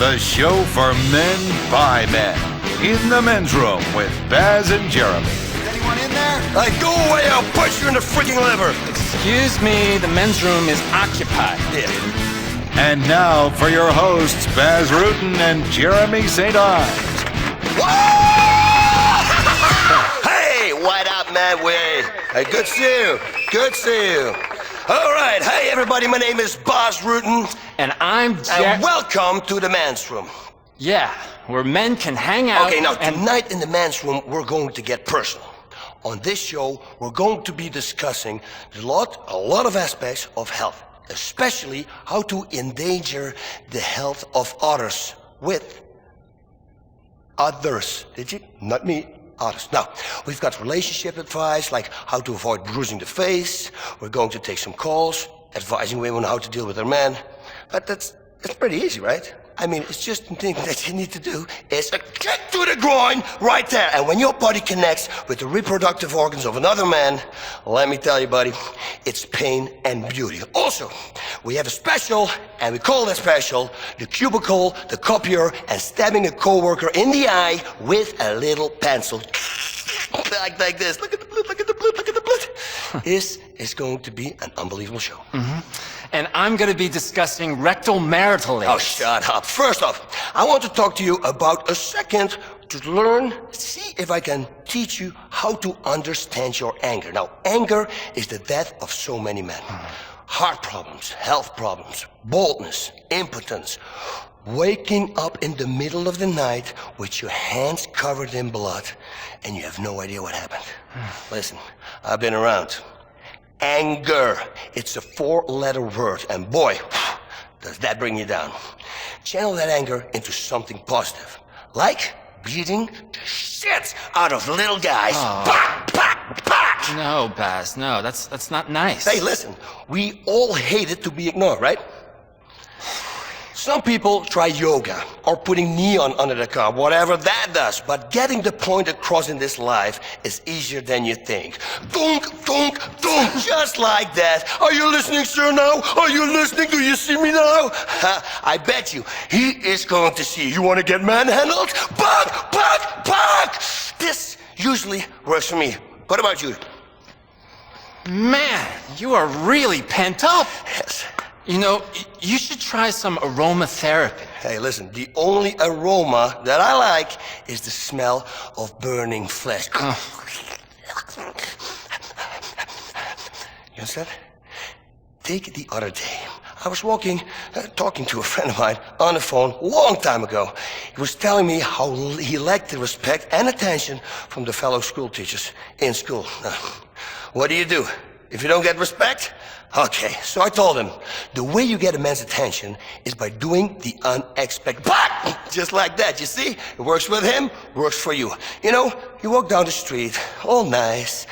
the show for men by men. In the men's room with Bas and Jeremy. Is anyone in there? Hey, go away, I'll punch you in the freaking liver. Excuse me, the men's room is occupied. Yeah. And now for your hosts, Bas Rutten and Jeremy St. Ives. Hey, what up, man? Hey, good to see you. Good to see you. All right, hey, everybody, my name is Bas Rutten. And I'm And welcome to the men's room. Yeah, where men can hang out. Okay, now, tonight in the men's room, we're going to get personal. On this show, we're going to be discussing a lot of aspects of health, especially how to endanger the health of others with others. Did you? Not me. Others. Now, we've got relationship advice, like how to avoid bruising the face. We're going to take some calls, advising women how to deal with their men. But that's pretty easy, right? I mean, it's just the thing that you need to do is a kick to the groin right there. And when your body connects with the reproductive organs of another man, let me tell you, buddy, it's pain and beauty. Also, we have a special, and we call that special the cubicle, the copier, and stabbing a coworker in the eye with a little pencil. Like this. Look at the blood, look at the blood, look at the blood. This is going to be an unbelievable show. Mm-hmm. And I'm going to be discussing rectal marital aids. Oh, shut up. First off, I want to talk to you about a second to learn, see if I can teach you how to understand your anger. Now, anger is the death of so many men. Heart problems, health problems, boldness, impotence, waking up in the middle of the night with your hands covered in blood and you have no idea what happened. Listen, I've been around. Anger. It's a 4-letter word, and boy, does that bring you down. Channel that anger into something positive, like beating the shit out of little guys. Bah, bah, bah. No, Bas, no, that's not nice. Hey, listen, we all hate it to be ignored, right? Some people try yoga or putting neon under the car, whatever that does. But getting the point across in this life is easier than you think. Dunk, dunk, dunk, just like that. Are you listening, sir, now? Are you listening? Do you see me now? I bet you he is going to see you. You want to get manhandled? Back, back, back! This usually works for me. What about you? Man, you are really pent up. Yes. You know, you should try some aromatherapy. Hey, listen, the only aroma that I like is the smell of burning flesh. You understand? Take it the other day. I was talking to a friend of mine on the phone a long time ago. He was telling me how he lacked the respect and attention from the fellow school teachers in school. Now, what do? If you don't get respect? Okay, so I told him, the way you get a man's attention is by doing the unexpected. Just like that, you see? It works with him, works for you. You know, you walk down the street, all nice,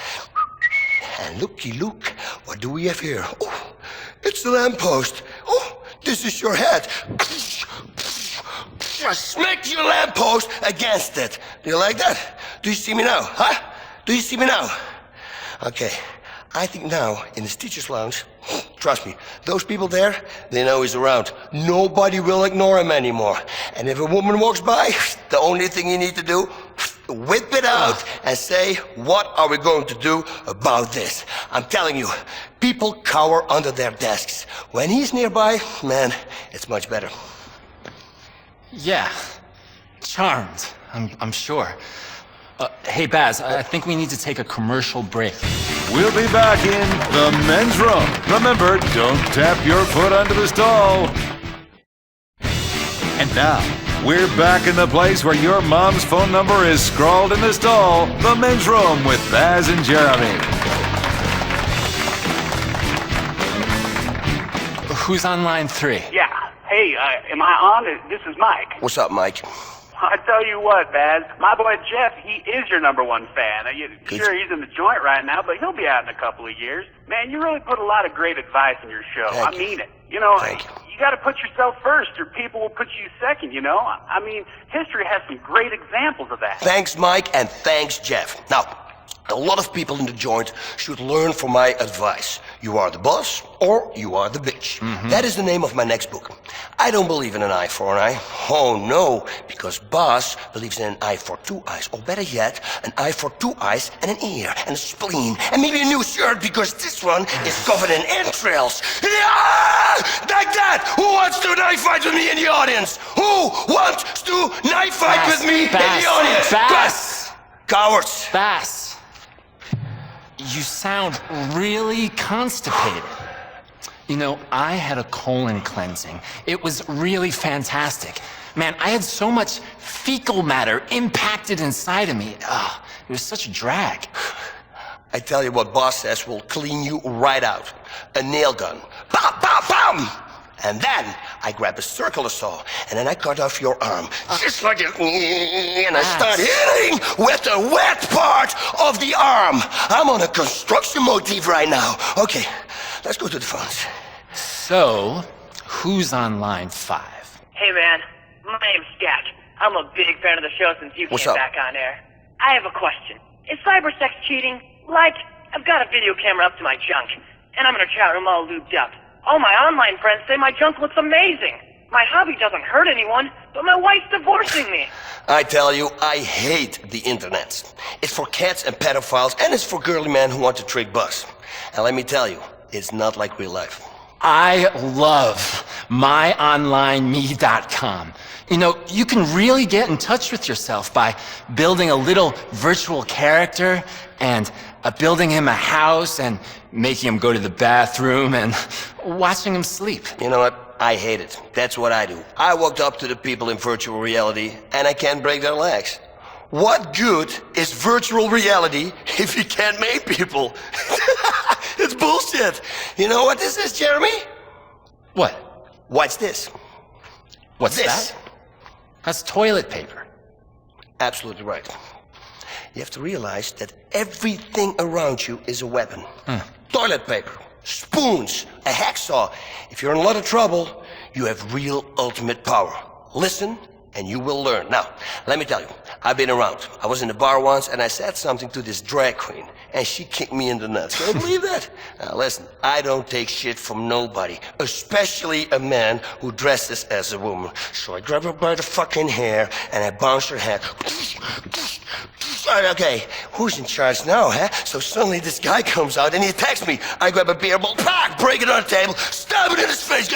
and looky look, what do we have here? Oh, it's the lamppost. Oh, this is your head. Smack your lamppost against it. Do you like that? Do you see me now, huh? Do you see me now? Okay. I think now, in this teacher's lounge, trust me, those people there, they know he's around. Nobody will ignore him anymore. And if a woman walks by, the only thing you need to do, whip it out and say, what are we going to do about this? I'm telling you, people cower under their desks. When he's nearby, man, it's much better. Yeah, charmed, I'm sure. Hey, Bas, I think we need to take a commercial break. We'll be back in the men's room. Remember, don't tap your foot under the stall. And now, we're back in the place where your mom's phone number is scrawled in the stall. The men's room with Bas and Jeremy. Who's on line 3? Yeah. Hey, am I on? This is Mike. What's up, Mike? I tell you what, Baz, my boy Jeff, he is your number one fan. Sure, he's in the joint right now, but he'll be out in a couple of years. Man, you really put a lot of great advice in your show. Thank I you. mean it. You know, Thank you. you got to put yourself first, or people will put you second, you know? I mean, history has some great examples of that. Thanks, Mike, and thanks, Jeff. Now, A lot of people in the joint should learn from my advice. You are the boss or you are the bitch. That is the name of my next book. I don't believe in an eye for an eye. Oh no, because Bas believes in an eye for two eyes. Or better yet, an eye for two eyes and an ear and a spleen. And maybe a new shirt because this one is covered in entrails. Yeah! Like that! Who wants to knife fight with me in the audience? Who wants to knife fight with me in the audience? Bas! Cowards! Bas! You sound really constipated. You know, I had a colon cleansing. It was really fantastic. Man, I had so much fecal matter impacted inside of me. Ugh, it was such a drag. I tell you what Bas says will clean you right out. A nail gun. Bam, bam, bam! And then I grab a circular saw, and then I cut off your arm. Just like it. And I start hitting with the wet part of the arm. I'm on a construction motif right now. Okay, let's go to the phones. So, who's on line 5? Hey man, my name's Jack. I'm a big fan of the show since you What's came up? back on air. I have a question. Is cybersex cheating? Like, I've got a video camera up to my junk, and I'm in a chat room all lubed up. All my online friends say my junk looks amazing. My hobby doesn't hurt anyone, but my wife's divorcing me. I tell you, I hate the internet. It's for cats and pedophiles, and it's for girly men who want to trick Bas. And let me tell you, it's not like real life. I love myonlineme.com. You know, you can really get in touch with yourself by building a little virtual character and building him a house and making him go to the bathroom and watching him sleep. You know what? I hate it. That's what I do. I walked up to the people in virtual reality, and I can't break their legs. What good is virtual reality if you can't make people? It's bullshit. You know what this is, Jeremy? What? What's this? What's This. that? That's toilet paper. Absolutely right. You have to realize that everything around you is a weapon. Toilet paper, spoons, a hacksaw. If you're in a lot of trouble, you have real ultimate power. Listen, and you will learn. Now, let me tell you, I've been around. I was in a bar once, and I said something to this drag queen, and she kicked me in the nuts. Can you believe that? Now, listen, I don't take shit from nobody, especially a man who dresses as a woman. So I grab her by the fucking hair, and I bounce her head. Okay, who's in charge now, huh? So suddenly this guy comes out and he attacks me. I grab a beer bottle, break it on the table, stab it in his face.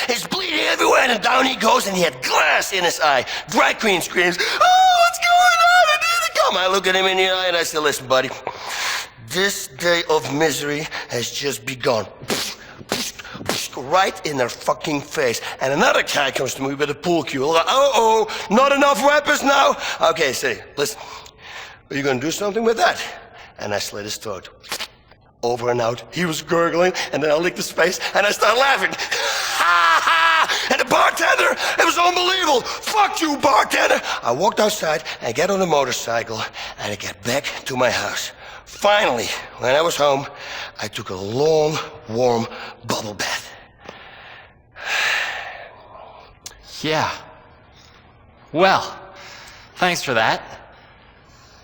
He's bleeding everywhere, and down he goes, and he had glass in his eye. Drag queen screams, "Oh, what's going on? I need to come." I look at him in the eye and I say, "Listen, buddy, this day of misery has just begun." Right in their fucking face. And another guy comes to me with a pool cue. Like, uh-oh, not enough weapons now? Okay, say, listen, are you gonna do something with that? And I slit his throat. Over and out. He was gurgling, and then I licked his face, and I started laughing. And the bartender, it was unbelievable. Fuck you, bartender. I walked outside, and I get on a motorcycle, and I get back to my house. Finally, when I was home, I took a long, warm bubble bath. Yeah. Well, thanks for that.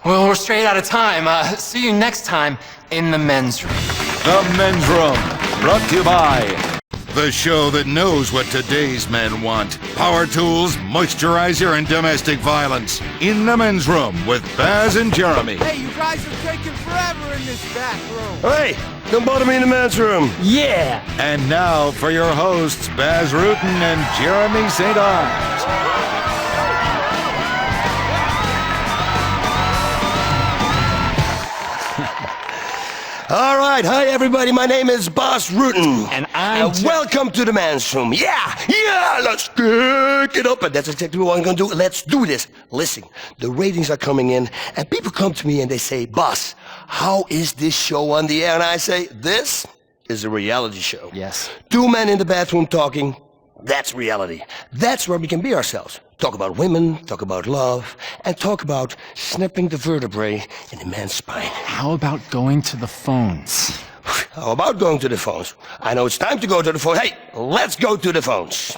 Well, we're straight out of time. See you next time in the men's room. The Men's Room, brought to you by the show that knows what today's men want. Power tools, moisturizer, and domestic violence. In the Men's Room with Baz and Jeremy. Hey, you guys are taking forever in this back room. Hey, don't bother me in the men's room. Yeah. And now for your hosts, Baz Rutten and Jeremy St. Arms. All right, hi everybody. My name is Bas Rutten, And I'm welcome to the men's room. Yeah, let's kick it up, and that's exactly what I'm gonna do. Let's do this. Listen, the ratings are coming in, and people come to me and they say, "Bas, how is this show on the air?" And I say, "This is a reality show. Yes. Two men in the bathroom talking. That's reality. That's where we can be ourselves. Talk about women, talk about love, and talk about snipping the vertebrae in a man's spine." How about going to the phones? How about going to the phones? I know it's time to go to the phone. Hey, let's go to the phones.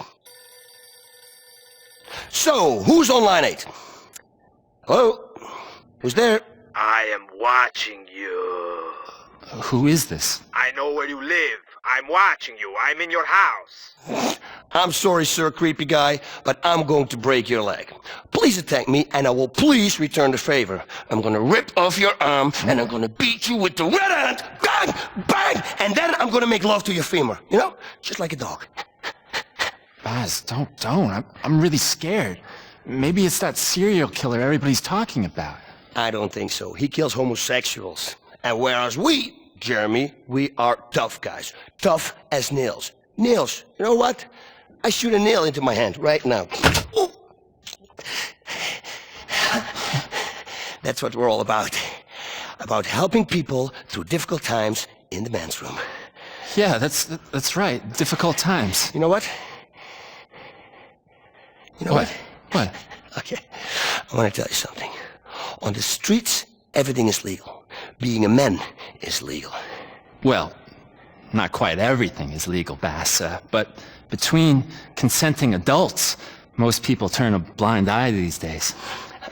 So, who's on line 8? Hello? Who's there? I am watching you. Who is this? I know where you live. I'm watching you. I'm in your house. I'm sorry, sir, creepy guy, but I'm going to break your leg. Please attack me, and I will please return the favor. I'm gonna rip off your arm, and I'm gonna beat you with the red hand. Bang! Bang! And then I'm gonna make love to your femur. You know? Just like a dog. Baz, don't. I'm really scared. Maybe it's that serial killer everybody's talking about. I don't think so. He kills homosexuals. And whereas we, Jeremy, we are tough guys. Tough as nails. Nails. You know what? I shoot a nail into my hand right now. Ooh. That's what we're all about. About helping people through difficult times in the men's room. Yeah, that's right. Difficult times. You know what? You know what? What? Okay. I want to tell you something. On the streets, everything is legal. Being a man is legal. Well, not quite everything is legal, Bas, but between consenting adults, most people turn a blind eye these days.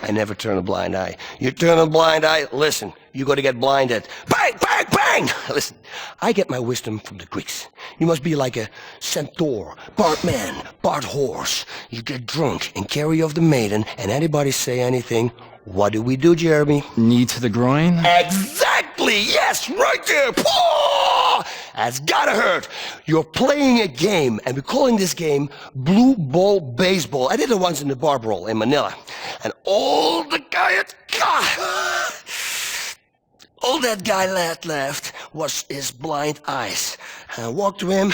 I never turn a blind eye. You turn a blind eye, listen, you gotta get blinded. Bang, bang, bang! Listen, I get my wisdom from the Greeks. You must be like a centaur, part man, part horse. You get drunk and carry off the maiden, and anybody say anything, what do we do, Jeremy? Knee to the groin? Exactly, yes, right there! Paw! That's gotta hurt. You're playing a game, and we're calling this game Blue Ball Baseball. I did it once in the bar brawl in Manila. And all that guy left was his blind eyes. And I walked to him,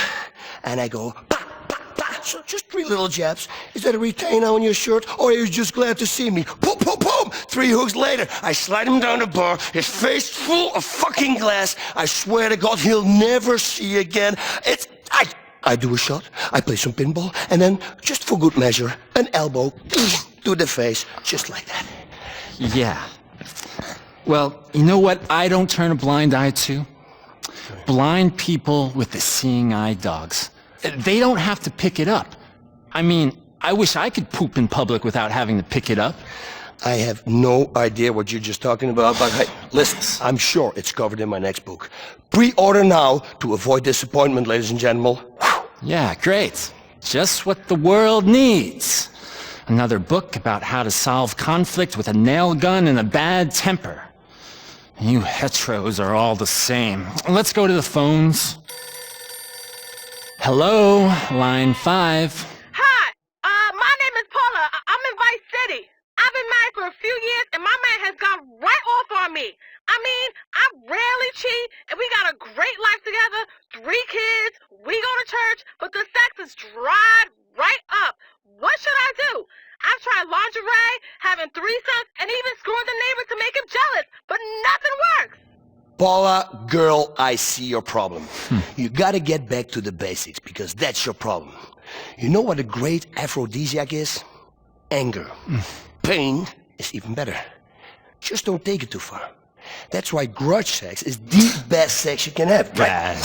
and I go, bah, bah, bah. So just 3 little jabs. Is that a retainer on your shirt, or are you just glad to see me? Boom, boom, boom! 3 hooks later, I slide him down the bar, his face full of fucking glass. I swear to God, he'll never see again. I do a shot, I play some pinball, and then, just for good measure, an elbow to the face, just like that. Yeah. Well, you know what I don't turn a blind eye to? Blind people with the seeing eye dogs. They don't have to pick it up. I mean, I wish I could poop in public without having to pick it up. I have no idea what you're just talking about, but hey, listen, I'm sure it's covered in my next book. Pre-order now to avoid disappointment, ladies and gentlemen. Yeah, great. Just what the world needs. Another book about how to solve conflict with a nail gun and a bad temper. You heteros are all the same. Let's go to the phones. Hello, line 5. Hi, my name is Paula. I'm in Vice City. I've been married for a few years, and my man has gone right off on me. I mean, I rarely cheat, and we got a great life together, 3 kids, we go to church, but the sex is dried right up. What should I do? I've tried lingerie, having threesomes, and even screwing the neighbors to make him jealous, but nothing works. Paula, girl, I see your problem. You gotta get back to the basics, because that's your problem. You know what a great aphrodisiac is? Anger. Pain is even better. Just don't take it too far. That's why grudge sex is the best sex you can have, right?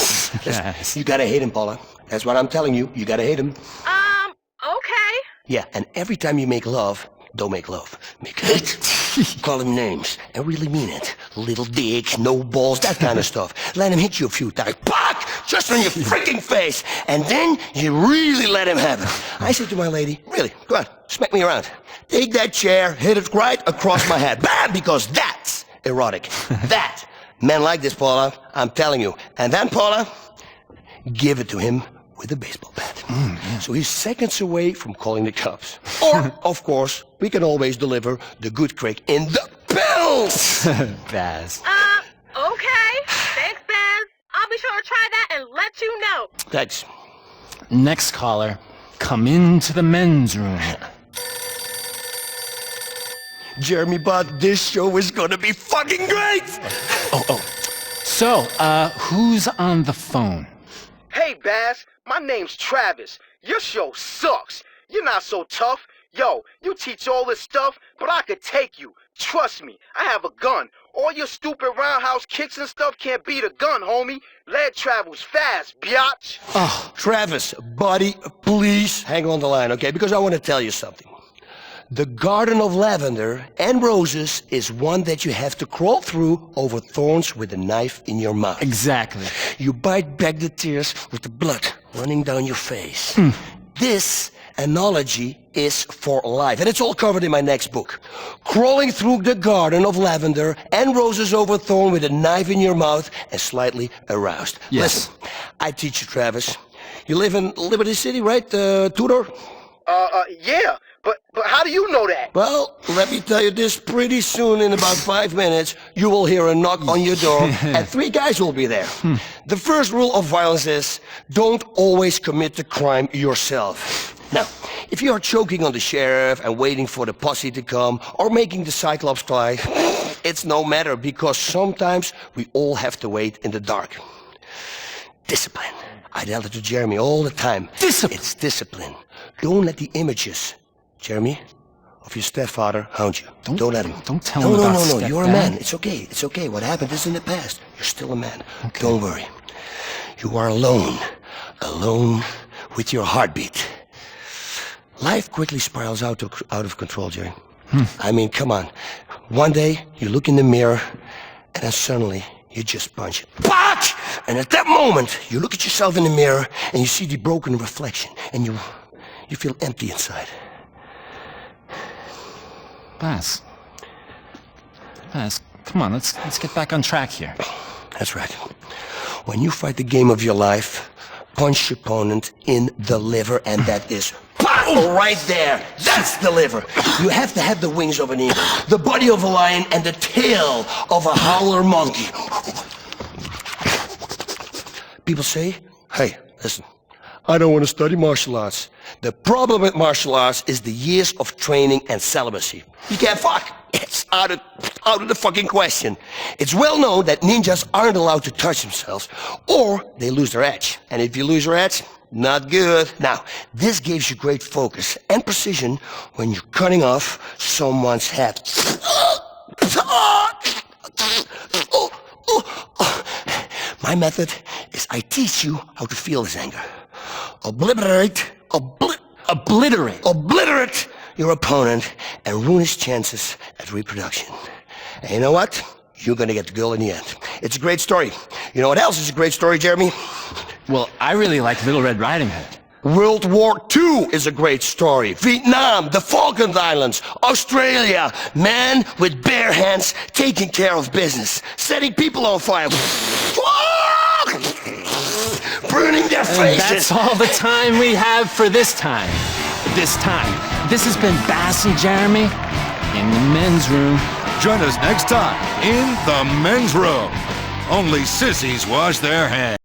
Yes. You gotta hate him, Paula. That's what I'm telling you. You gotta hate him. Okay. Yeah, and every time you make love, don't make love. Make hate. Call him names and really mean it. Little dick, no balls, that kind of stuff. Let him hit you a few times. Pack! Just on your freaking face. And then you really let him have it. I say to my lady, really, go on, smack me around. Take that chair, hit it right across my head. Bam! Because that's erotic. That. Men like this, Paula. I'm telling you. And then, Paula, give it to him with a baseball bat. So he's seconds away from calling the cops. Or, of course, we can always deliver the good crick in the pills! Baz. Okay. Thanks, Baz. I'll be sure to try that and let you know. Thanks. Next caller, come into the men's room. Jeremy, but this show is gonna be fucking great! So, who's on the phone? Hey, Baz, my name's Travis. Your show sucks. You're not so tough. Yo, you teach all this stuff, but I could take you. Trust me, I have a gun. All your stupid roundhouse kicks and stuff can't beat a gun, homie. Lead travels fast, biatch. Oh, Travis, buddy, please hang on the line, okay? Because I want to tell you something. The Garden of Lavender and Roses is one that you have to crawl through over thorns with a knife in your mouth. Exactly. You bite back the tears with the blood running down your face. This analogy is for life, and it's all covered in my next book. Crawling through the Garden of Lavender and Roses over thorn with a knife in your mouth and slightly aroused. Yes. Listen, I teach you, Travis. You live in Liberty City, right, Tudor? Yeah, but how do you know that? Well, let me tell you this, pretty soon, in about 5 minutes, you will hear a knock on your door, and 3 guys will be there. The first rule of violence is, don't always commit the crime yourself. Now, if you are choking on the sheriff and waiting for the posse to come, or making the Cyclops cry, it's no matter, because sometimes we all have to wait in the dark. Discipline. I tell it to Jeremy all the time. Discipline. It's discipline. Don't let the images, Jeremy, of your stepfather haunt you. Don't let him. Don't tell him about No. You're a stepdad. man. It's okay. It's okay. What happened is in the past. You're still a man. Okay. Don't worry. You are alone. Alone with your heartbeat. Life quickly spirals out of control, Jerry. I mean, come on. One day, you look in the mirror, and then suddenly, you just punch it. Punch! And at that moment, you look at yourself in the mirror, and you see the broken reflection, and you feel empty inside. Bas, come on, let's get back on track here. That's right. When you fight the game of your life, punch your opponent in the liver, and that is right there. That's the liver. You have to have the wings of an eagle, the body of a lion, and the tail of a howler monkey. People say, hey, listen, I don't want to study martial arts. The problem with martial arts is the years of training and celibacy. You can't fuck. It's out of the fucking question. It's well known that ninjas aren't allowed to touch themselves, or they lose their edge. And if you lose your edge, not good. Now, this gives you great focus and precision when you're cutting off someone's head. My method is I teach you how to feel this anger. Obliterate your opponent and ruin his chances at reproduction. And you know what? You're gonna get the girl in the end. It's a great story. You know what else is a great story, Jeremy? Well, I really like Little Red Riding Hood. World War II is a great story. Vietnam, the Falkland Islands, Australia, men with bare hands taking care of business, setting people on fire, burning their faces. That's all the time we have for this time. This has been Bas and Jeremy in the men's room. Join us next time in the men's room. Only sissies wash their hands.